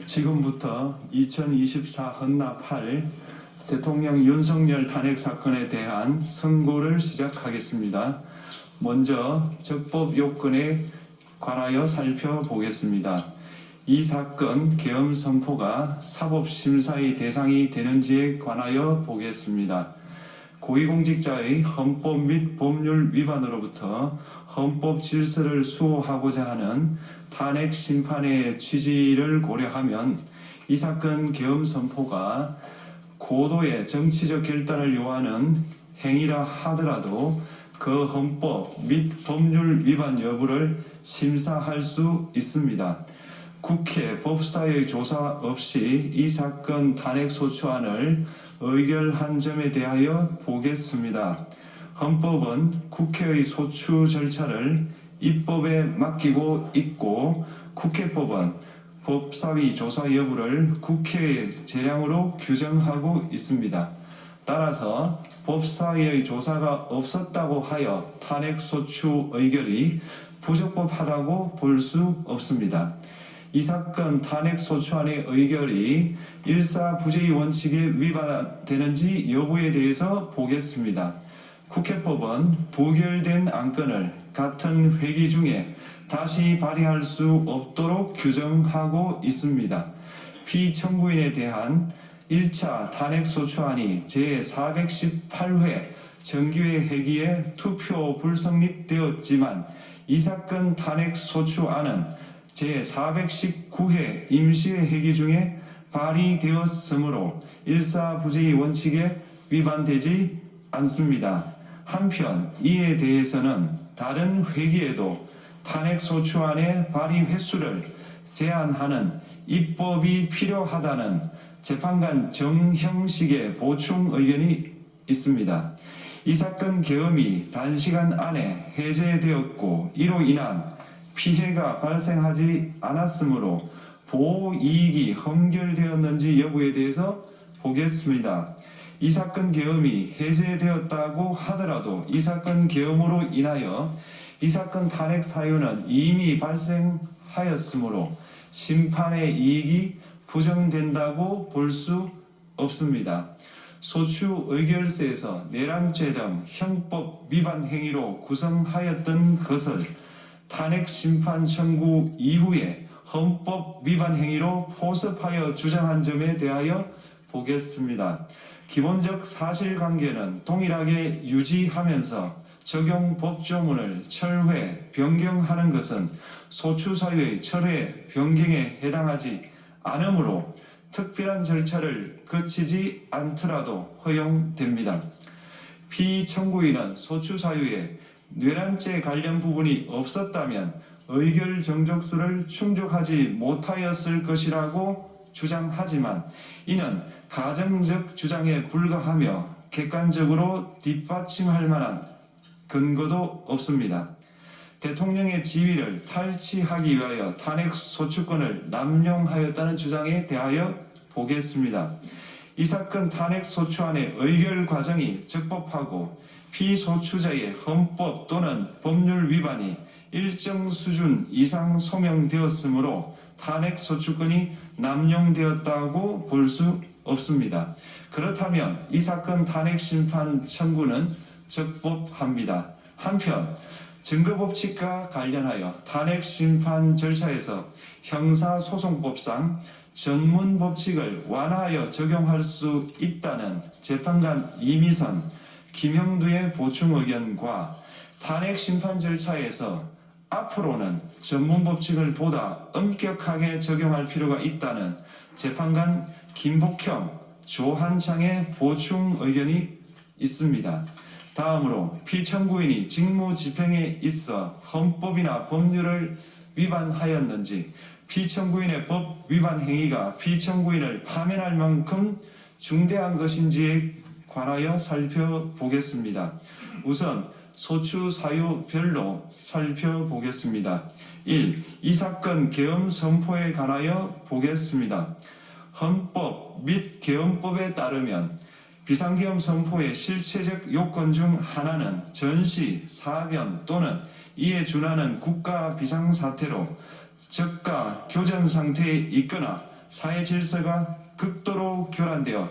지금부터 2024 헌납 8 대통령 윤석열 탄핵 사건에 대한 선고를 시작하겠습니다. 먼저 적법 요건에 관하여 살펴보겠습니다. 이 사건 계엄 선포가 사법심사의 대상이 되는지에 관하여 보겠습니다. 고위공직자의 헌법 및 법률 위반으로부터 헌법 질서를 수호하고자 하는 탄핵 심판의 취지를 고려하면 이 사건 계엄 선포가 고도의 정치적 결단을 요하는 행위라 하더라도 그 헌법 및 법률 위반 여부를 심사할 수 있습니다. 국회 법사의 조사 없이 이 사건 탄핵 소추안을 의결한 점에 대하여 보겠습니다. 헌법은 국회의 소추 절차를 입법에 맡기고 있고 국회법은 법사위 조사 여부를 국회의 재량으로 규정하고 있습니다. 따라서 법사위의 조사가 없었다고 하여 탄핵 소추 의결이 부적법하다고 볼 수 없습니다. 이 사건 탄핵 소추안의 의결이 일사부재의 원칙에 위반되는지 여부에 대해서 보겠습니다. 국회법은 부결된 안건을 같은 회기 중에 다시 발의할 수 없도록 규정하고 있습니다. 피청구인에 대한 1차 탄핵 소추안이 제418회 정기회 회기에 투표 불성립되었지만 이 사건 탄핵 소추안은 제419회 임시회 회기 중에 발의되었으므로 일사부재의 원칙에 위반되지 않습니다. 한편 이에 대해서는 다른 회기에도 탄핵 소추안의 발의 횟수를 제한하는 입법이 필요하다는 재판관 정형식의 보충 의견이 있습니다. 이 사건 계엄이 단시간 안에 해제되었고 이로 인한 피해가 발생하지 않았으므로 보호 이익이 헌결되었는지 여부에 대해서 보겠습니다. 이 사건 계엄이 해제되었다고 하더라도 이 사건 계엄으로 인하여 이 사건 탄핵 사유는 이미 발생하였으므로 심판의 이익이 부정된다고 볼 수 없습니다. 소추 의결서에서 내란죄 등 형법 위반 행위로 구성하였던 것을 탄핵 심판 청구 이후에 헌법 위반 행위로 포섭하여 주장한 점에 대하여 보겠습니다. 기본적 사실관계는 동일하게 유지하면서 적용 법조문을 철회, 변경하는 것은 소추사유의 철회, 변경에 해당하지 않으므로 특별한 절차를 거치지 않더라도 허용됩니다. 피청구인은 소추사유에 뇌란죄 관련 부분이 없었다면 의결 정족수를 충족하지 못하였을 것이라고 주장하지만 이는 가정적 주장에 불과하며 객관적으로 뒷받침할 만한 근거도 없습니다. 대통령의 지위를 탈취하기 위하여 탄핵 소추권을 남용하였다는 주장에 대하여 보겠습니다. 이 사건 탄핵 소추안의 의결 과정이 적법하고 피소추자의 헌법 또는 법률 위반이 일정 수준 이상 소명되었으므로 탄핵 소추권이 남용되었다고 볼 수 없습니다. 그렇다면 이 사건 탄핵 심판 청구는 적법합니다. 한편 증거법칙과 관련하여 탄핵 심판 절차에서 형사소송법상 전문법칙을 완화하여 적용할 수 있다는 재판관 이미선, 김형두의 보충 의견과 탄핵 심판 절차에서 앞으로는 전문법칙을 보다 엄격하게 적용할 필요가 있다는 재판관 김복형, 조한창의 보충 의견이 있습니다. 다음으로 피청구인이 직무집행에 있어 헌법이나 법률을 위반하였는지 피청구인의 법 위반 행위가 피청구인을 파면할 만큼 중대한 것인지에 관하여 살펴보겠습니다. 우선 소추 사유별로 살펴보겠습니다. 1. 이 사건 계엄 선포에 관하여 보겠습니다. 헌법 및 계엄법에 따르면 비상계엄 선포의 실체적 요건 중 하나는 전시, 사변 또는 이에 준하는 국가 비상사태로 저가 교전 상태에 있거나 사회 질서가 극도로 교란되어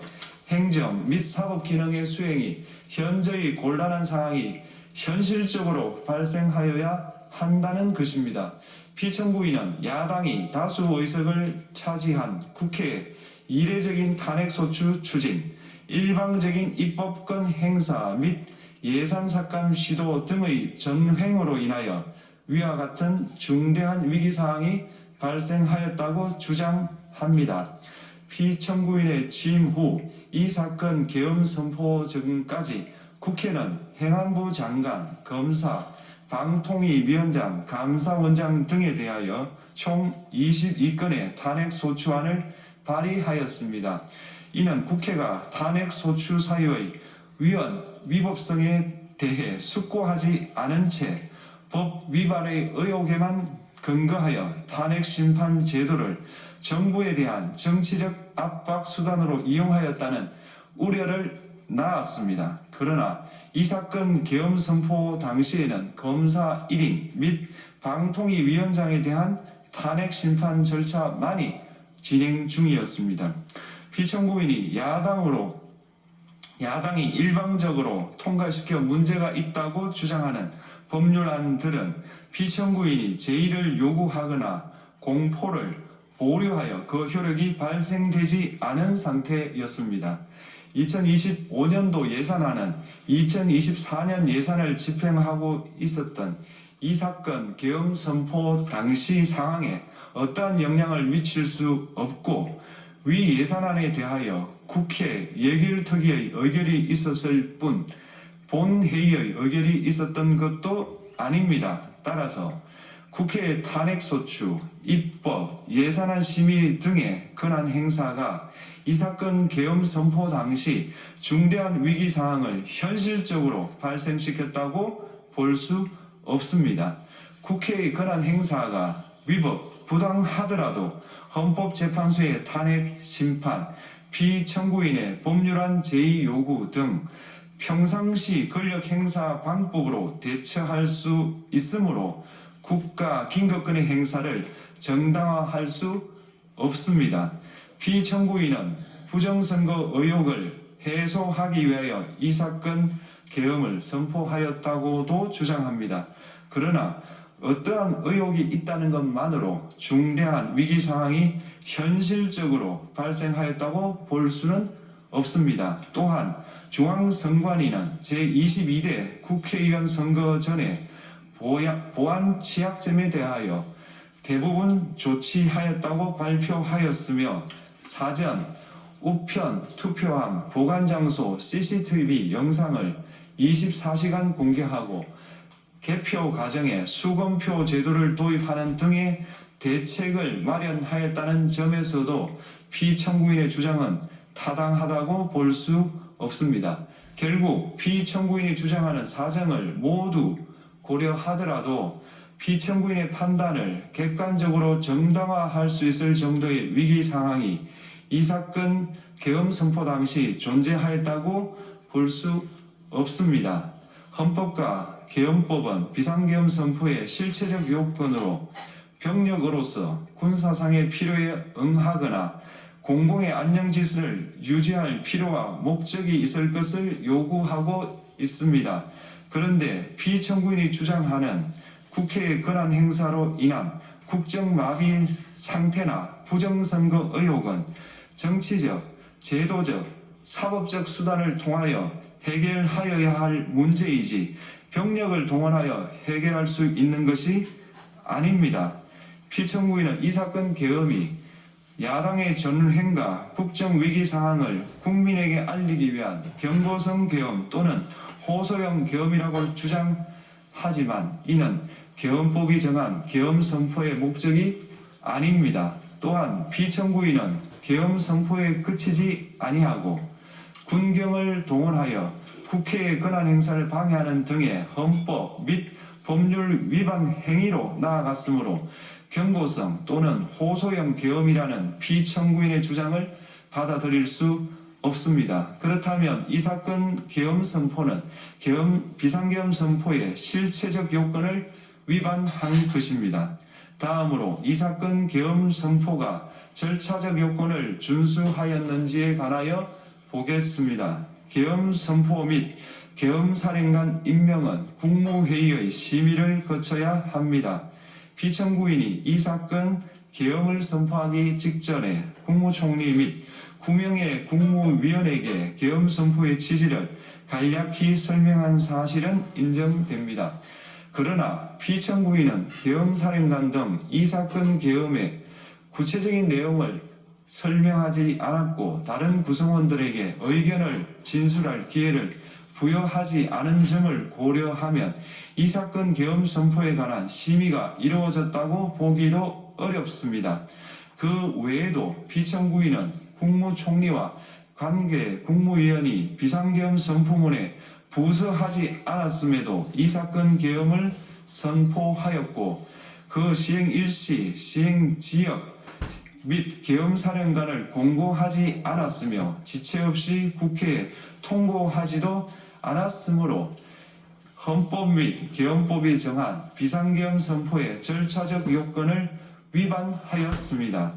행정 및 사법 기능의 수행이 현저히 곤란한 상황이 현실적으로 발생하여야 한다는 것입니다. 피청구인은 야당이 다수 의석을 차지한 국회의 이례적인 탄핵소추 추진, 일방적인 입법권 행사 및 예산 삭감 시도 등의 전횡으로 인하여 위와 같은 중대한 위기사항이 발생하였다고 주장합니다. 피청구인의 취임 후 이 사건 계엄 선포 전까지 국회는 행안부 장관, 검사, 방통위위원장, 감사원장 등에 대하여 총 22건의 탄핵소추안을 발의하였습니다. 이는 국회가 탄핵소추 사유의 위헌위법성에 대해 숙고하지 않은 채 법 위반의 의혹에만 근거하여 탄핵심판 제도를 정부에 대한 정치적 압박 수단으로 이용하였다는 우려를 낳았습니다. 그러나 이 사건 계엄 선포 당시에는 검사 1인 및 방통위위원장에 대한 탄핵 심판 절차만이 진행 중이었습니다. 피청구인이 야당이 일방적으로 통과시켜 문제가 있다고 주장하는 법률안들은 피청구인이 제의를 요구하거나 공포를 보류하여 그 효력이 발생되지 않은 상태였습니다. 2025년도 예산안은 2024년 예산을 집행하고 있었던 이 사건 계엄 선포 당시 상황에 어떠한 영향을 미칠 수 없고 위 예산안에 대하여 국회 예결특위의 의결이 있었을 뿐 본회의의 의결이 있었던 것도 아닙니다. 따라서 국회의 탄핵소추, 입법, 예산안 심의 등의 권한 행사가 이 사건 계엄 선포 당시 중대한 위기 상황을 현실적으로 발생시켰다고 볼 수 없습니다. 국회의 권한 행사가 위법, 부당하더라도 헌법재판소의 탄핵 심판, 피청구인의 법률안 제의 요구 등 평상시 권력 행사 방법으로 대처할 수 있으므로 국가 긴급권의 행사를 정당화할 수 없습니다. 피청구인은 부정선거 의혹을 해소하기 위하여 이 사건 계엄을 선포하였다고도 주장합니다. 그러나 어떠한 의혹이 있다는 것만으로 중대한 위기 상황이 현실적으로 발생하였다고 볼 수는 없습니다. 또한 중앙선관위는 제22대 국회의원 선거 전에 보안 취약점에 대하여 대부분 조치하였다고 발표하였으며 사전, 우편, 투표함, 보관장소, CCTV 영상을 24시간 공개하고 개표 과정에 수검표 제도를 도입하는 등의 대책을 마련하였다는 점에서도 피청구인의 주장은 타당하다고 볼 수 없습니다. 결국 피청구인이 주장하는 사정을 모두 고려하더라도 피청구인의 판단을 객관적으로 정당화할 수 있을 정도의 위기 상황이 이 사건 계엄 선포 당시 존재하였다고 볼 수 없습니다. 헌법과 계엄법은 비상계엄 선포의 실체적 요건으로 병력으로서 군사상의 필요에 응하거나 공공의 안녕질서를 유지할 필요와 목적이 있을 것을 요구하고 있습니다. 그런데 피청구인이 주장하는 국회의 권한 행사로 인한 국정마비 상태나 부정선거 의혹은 정치적, 제도적, 사법적 수단을 통하여 해결하여야 할 문제이지 병력을 동원하여 해결할 수 있는 것이 아닙니다. 피청구인은 이 사건 계엄이 야당의 전횡과 국정위기 상황을 국민에게 알리기 위한 경고성 계엄 또는 호소형 계엄이라고 주장하지만 이는 계엄법이 정한 계엄 선포의 목적이 아닙니다. 또한 피청구인은 계엄 선포에 그치지 아니하고 군경을 동원하여 국회의 권한 행사를 방해하는 등의 헌법 및 법률 위반 행위로 나아갔으므로 경고성 또는 호소형 계엄이라는 피청구인의 주장을 받아들일 수 없습니다. 그렇다면 이 사건 계엄 선포는 비상계엄 선포의 실체적 요건을 위반한 것입니다. 다음으로 이 사건 계엄 선포가 절차적 요건을 준수하였는지에 관하여 보겠습니다. 계엄 선포 및 계엄 사령관 임명은 국무회의의 심의를 거쳐야 합니다. 피청구인이 이 사건 계엄을 선포하기 직전에 국무총리 및 9명의 국무위원에게 계엄 선포의 취지를 간략히 설명한 사실은 인정됩니다. 그러나 피청구인은 계엄사령관 등 이 사건 계엄의 구체적인 내용을 설명하지 않았고 다른 구성원들에게 의견을 진술할 기회를 부여하지 않은 점을 고려하면 이 사건 계엄 선포에 관한 심의가 이루어졌다고 보기도 어렵습니다. 그 외에도 피청구인은 국무총리와 관계 국무위원이 비상계엄 선포문에 부서하지 않았음에도 이 사건 계엄을 선포하였고 그 시행 일시, 시행 지역 및 계엄사령관을 공고하지 않았으며 지체 없이 국회에 통고하지도 않았으므로 헌법 및 계엄법이 정한 비상계엄 선포의 절차적 요건을 위반하였습니다.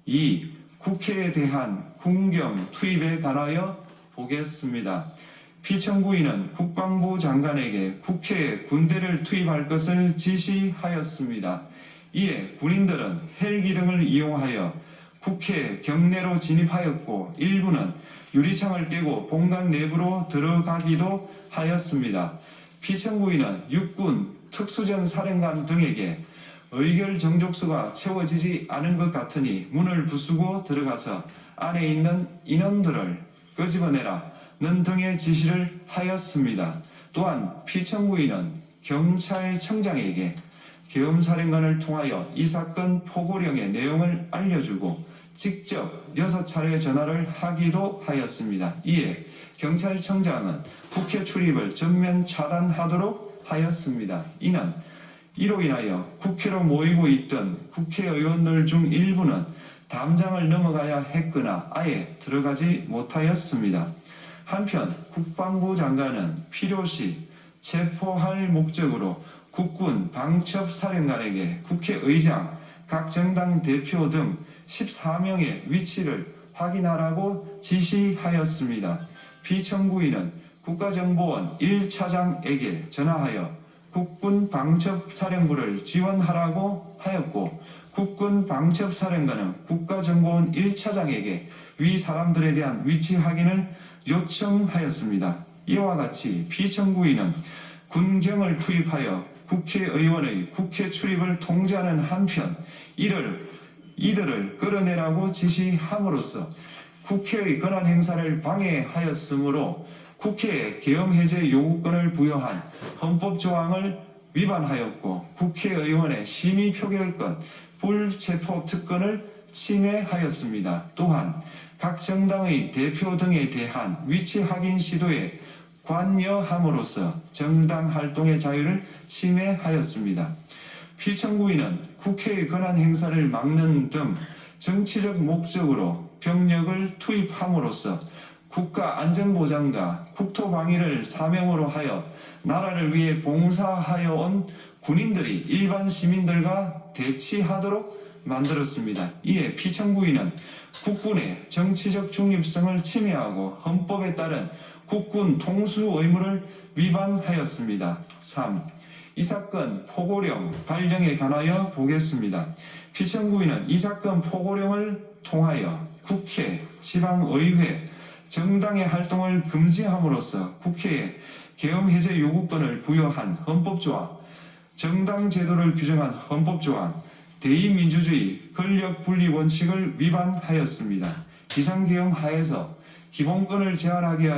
2. 국회에 대한 군경 투입에 관하여 보겠습니다. 피청구인은 국방부 장관에게 국회에 군대를 투입할 것을 지시하였습니다. 이에 군인들은 헬기 등을 이용하여 국회 경내로 진입하였고 일부는 유리창을 깨고 본관 내부로 들어가기도 하였습니다. 피청구인은 육군 특수전 사령관 등에게 의결 정족수가 채워지지 않은 것 같으니 문을 부수고 들어가서 안에 있는 인원들을 끄집어내라는 등의 지시를 하였습니다. 또한 피청구인은 경찰청장에게 계엄사령관을 통하여 이 사건 포고령의 내용을 알려주고 직접 6차례 전화를 하기도 하였습니다. 이에 경찰청장은 국회 출입을 전면 차단하도록 하였습니다. 이로 인하여 국회로 모이고 있던 국회의원들 중 일부는 담장을 넘어가야 했거나 아예 들어가지 못하였습니다. 한편 국방부 장관은 필요시 체포할 목적으로 국군 방첩사령관에게 국회의장, 각 정당 대표 등 14명의 위치를 확인하라고 지시하였습니다. 피청구인은 국가정보원 1차장에게 전화하여 국군 방첩사령부를 지원하라고 하였고 국군 방첩사령관은 국가정보원 1차장에게 위 사람들에 대한 위치 확인을 요청하였습니다. 이와 같이 피청구인은 군경을 투입하여 국회의원의 국회 출입을 통제하는 한편 이들을 끌어내라고 지시함으로써 국회의 권한 행사를 방해하였으므로 국회에 계엄 해제 요구권을 부여한 헌법 조항을 위반하였고 국회의원의 심의 표결권, 불체포 특권을 침해하였습니다. 또한 각 정당의 대표 등에 대한 위치 확인 시도에 관여함으로써 정당 활동의 자유를 침해하였습니다. 피청구인은 국회의 권한 행사를 막는 등 정치적 목적으로 병력을 투입함으로써 국가안전보장과 국토방위를 사명으로 하여 나라를 위해 봉사하여 온 군인들이 일반 시민들과 대치하도록 만들었습니다. 이에 피청구인은 국군의 정치적 중립성을 침해하고 헌법에 따른 국군 통수 의무를 위반하였습니다. 3. 이 사건 포고령 발령에 관하여 보겠습니다. 피청구인은 이 사건 포고령을 통하여 국회, 지방의회, 정당의 활동을 금지함으로써 국회에 계엄 해제 요구권을 부여한 헌법조항, 정당 제도를 규정한 헌법조항, 대의민주주의 권력 분리 원칙을 위반하였습니다. 비상계엄 하에서 기본권을 제한하기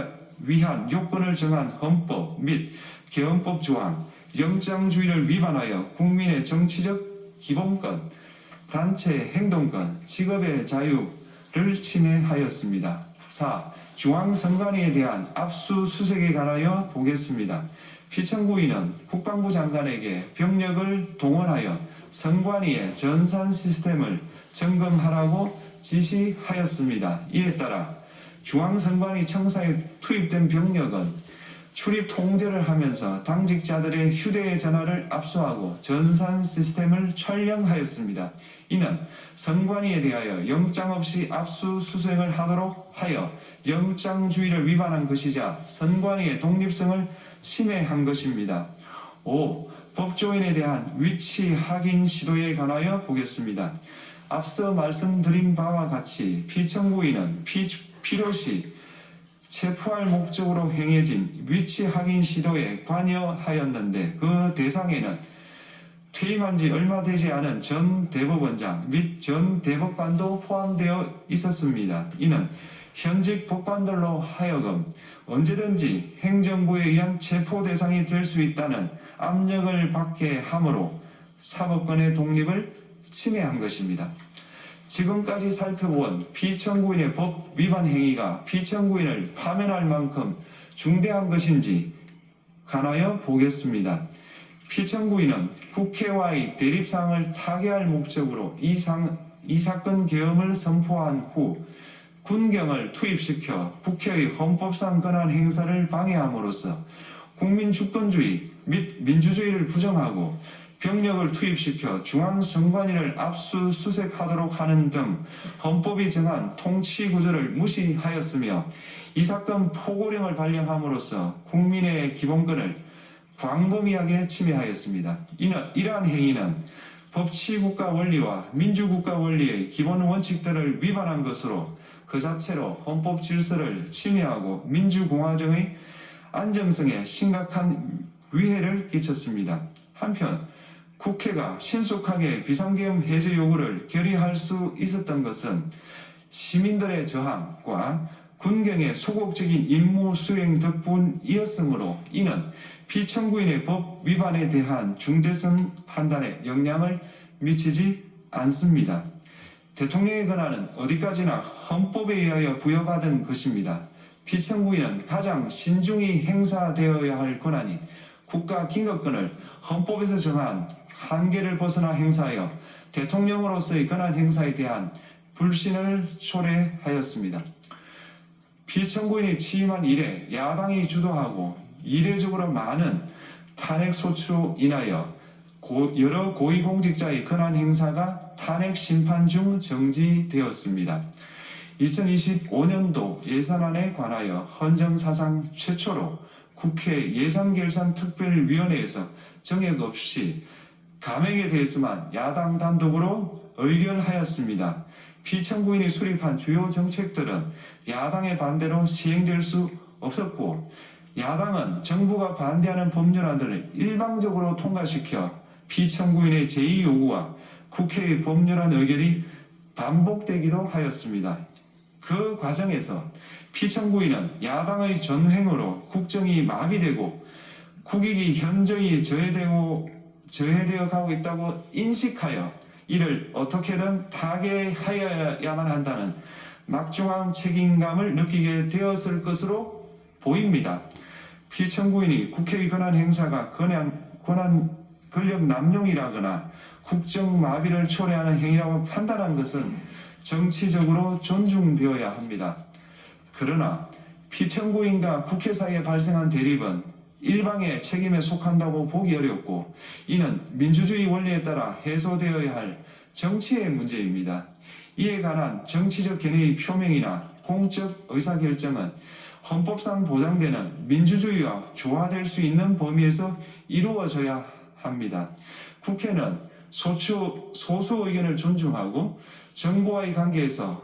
위한 요건을 정한 헌법 및 계엄법 조항, 영장주의를 위반하여 국민의 정치적 기본권, 단체 행동권, 직업의 자유를 침해하였습니다. 4. 중앙선관위에 대한 압수수색에 관하여 보겠습니다. 피청구인은 국방부 장관에게 병력을 동원하여 선관위의 전산 시스템을 점검하라고 지시하였습니다. 이에 따라 중앙선관위 청사에 투입된 병력은 출입 통제를 하면서 당직자들의 휴대전화를 압수하고 전산 시스템을 촬영하였습니다. 이는 선관위에 대하여 영장 없이 압수수색을 하도록 하여 영장주의를 위반한 것이자 선관위의 독립성을 침해한 것입니다. 5. 법조인에 대한 위치 확인 시도에 관하여 보겠습니다. 앞서 말씀드린 바와 같이 피청구인은 필요시 체포할 목적으로 행해진 위치 확인 시도에 관여하였는데 그 대상에는 퇴임한 지 얼마 되지 않은 전 대법원장 및 전 대법관도 포함되어 있었습니다. 이는 현직 법관들로 하여금 언제든지 행정부에 의한 체포 대상이 될 수 있다는 압력을 받게 하므로 사법권의 독립을 침해한 것입니다. 지금까지 살펴본 피청구인의 법 위반 행위가 피청구인을 파면할 만큼 중대한 것인지 관하여 보겠습니다. 피청구인은 국회와의 대립사항을 타개할 목적으로 이 사건 계엄을 선포한 후 군경을 투입시켜 국회의 헌법상 권한 행사를 방해함으로써 국민 주권주의 및 민주주의를 부정하고 병력을 투입시켜 중앙선관위를 압수수색하도록 하는 등 헌법이 정한 통치구조를 무시하였으며 이 사건 포고령을 발령함으로써 국민의 기본권을 광범위하게 침해하였습니다. 이러한 행위는 법치국가 원리와 민주국가 원리의 기본 원칙들을 위반한 것으로 그 자체로 헌법 질서를 침해하고 민주공화정의 안정성에 심각한 위해를 끼쳤습니다. 한편 국회가 신속하게 비상계엄 해제 요구를 결의할 수 있었던 것은 시민들의 저항과 군경의 소극적인 임무 수행 덕분이었으므로 이는 피청구인의 법 위반에 대한 중대성 판단에 영향을 미치지 않습니다. 대통령의 권한은 어디까지나 헌법에 의하여 부여받은 것입니다. 피청구인은 가장 신중히 행사되어야 할 권한이 국가 긴급권을 헌법에서 정한 한계를 벗어나 행사하여 대통령으로서의 권한 행사에 대한 불신을 초래하였습니다. 피청구인이 취임한 이래 야당이 주도하고 이례적으로 많은 탄핵소추로 인하여 여러 고위공직자의 권한 행사가 탄핵 심판 중 정지되었습니다. 2025년도 예산안에 관하여 헌정사상 최초로 국회 예산결산특별위원회에서 정액 없이 감액에 대해서만 야당 단독으로 의결하였습니다. 피청구인이 수립한 주요 정책들은 야당의 반대로 시행될 수 없었고 야당은 정부가 반대하는 법률안들을 일방적으로 통과시켜 피청구인의 제의 요구와 국회의 법률안 의결이 반복되기도 하였습니다. 그 과정에서 피청구인은 야당의 전횡으로 국정이 마비되고 국익이 현저히 저해되어 가고 있다고 인식하여 이를 어떻게든 타개하여야만 한다는 막중한 책임감을 느끼게 되었을 것으로 보입니다. 피청구인이 국회의 권한 행사가 권력 남용이라거나 국정 마비를 초래하는 행위라고 판단한 것은 정치적으로 존중되어야 합니다. 그러나 피청구인과 국회 사이에 발생한 대립은 일방의 책임에 속한다고 보기 어렵고 이는 민주주의 원리에 따라 해소되어야 할 정치의 문제입니다. 이에 관한 정치적 견해의 표명이나 공적 의사결정은 헌법상 보장되는 민주주의와 조화될 수 있는 범위에서 이루어져야 합니다. 국회는 소수 의견을 존중하고 정부와의 관계에서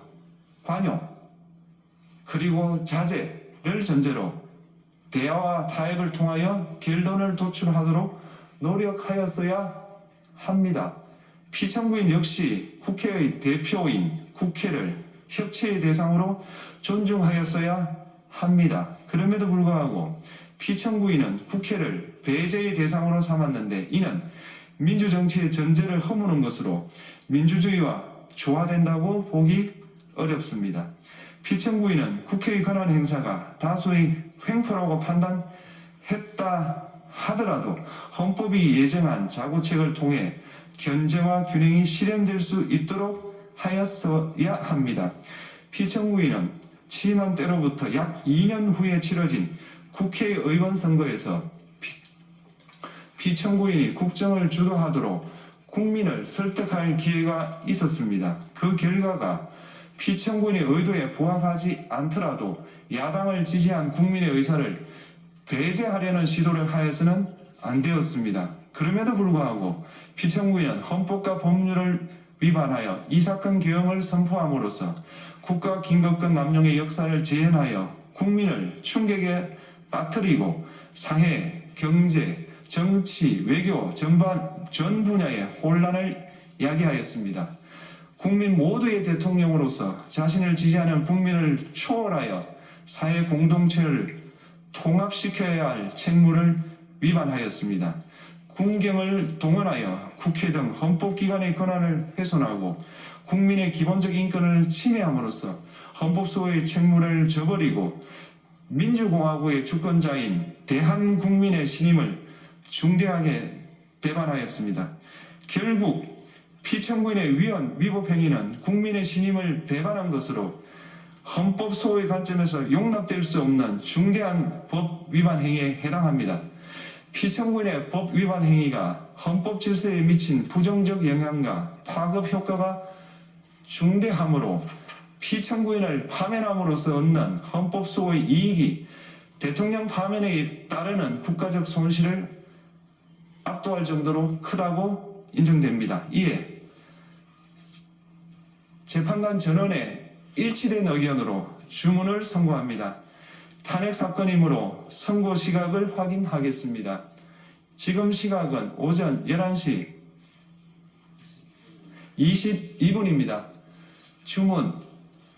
관용 그리고 자제를 전제로 대화와 타협을 통하여 결론을 도출하도록 노력하였어야 합니다. 피청구인 역시 국회의 대표인 국회를 협치의 대상으로 존중하였어야 합니다. 그럼에도 불구하고 피청구인은 국회를 배제의 대상으로 삼았는데 이는 민주정치의 전제를 허무는 것으로 민주주의와 조화된다고 보기 어렵습니다. 피청구인은 국회의 권한 행사가 다수의 횡포라고 판단했다 하더라도 헌법이 예정한 자구책을 통해 견제와 균형이 실현될 수 있도록 하였어야 합니다. 피청구인은 취임한 때로부터 약 2년 후에 치러진 국회의원 선거에서 피청구인이 국정을 주도하도록 국민을 설득할 기회가 있었습니다. 그 결과가 피청구인의 의도에 부합하지 않더라도 야당을 지지한 국민의 의사를 배제하려는 시도를 하여서는 안 되었습니다. 그럼에도 불구하고 피청구인은 헌법과 법률을 위반하여 이 사건 개헌을 선포함으로써 국가긴급권 남용의 역사를 재현하여 국민을 충격에 빠뜨리고 사회, 경제, 정치, 외교 전 분야의 혼란을 야기하였습니다. 국민 모두의 대통령으로서 자신을 지지하는 국민을 초월하여 사회 공동체를 통합시켜야 할 책무를 위반하였습니다. 군경을 동원하여 국회 등 헌법기관의 권한을 훼손하고 국민의 기본적 인권을 침해함으로써 헌법소의 책무를 저버리고 민주공화국의 주권자인 대한국민의 신임을 중대하게 배반하였습니다. 결국 피청구인의 위법 행위는 국민의 신임을 배반한 것으로 헌법소의 관점에서 용납될 수 없는 중대한 법 위반 행위에 해당합니다. 피청구인의 법 위반 행위가 헌법 질서에 미친 부정적 영향과 파급 효과가 중대하므로 피청구인을 파면함으로써 얻는 헌법소의 이익이 대통령 파면에 따르는 국가적 손실을 압도할 정도로 크다고 인정됩니다. 이에 재판관 전원의 일치된 의견으로 주문을 선고합니다. 탄핵 사건이므로 선고 시각을 확인하겠습니다. 지금 시각은 오전 11시 22분입니다. 주문,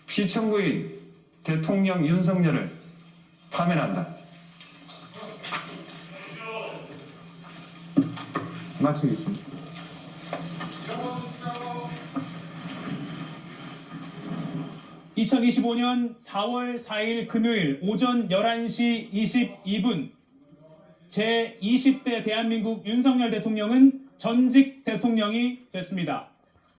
피청구인 대통령 윤석열을 파면한다. 마치겠습니다. (2025년 4월 4일) 금요일 오전 11시 22분 제20대 대한민국 윤석열 대통령은 전직 대통령이 됐습니다.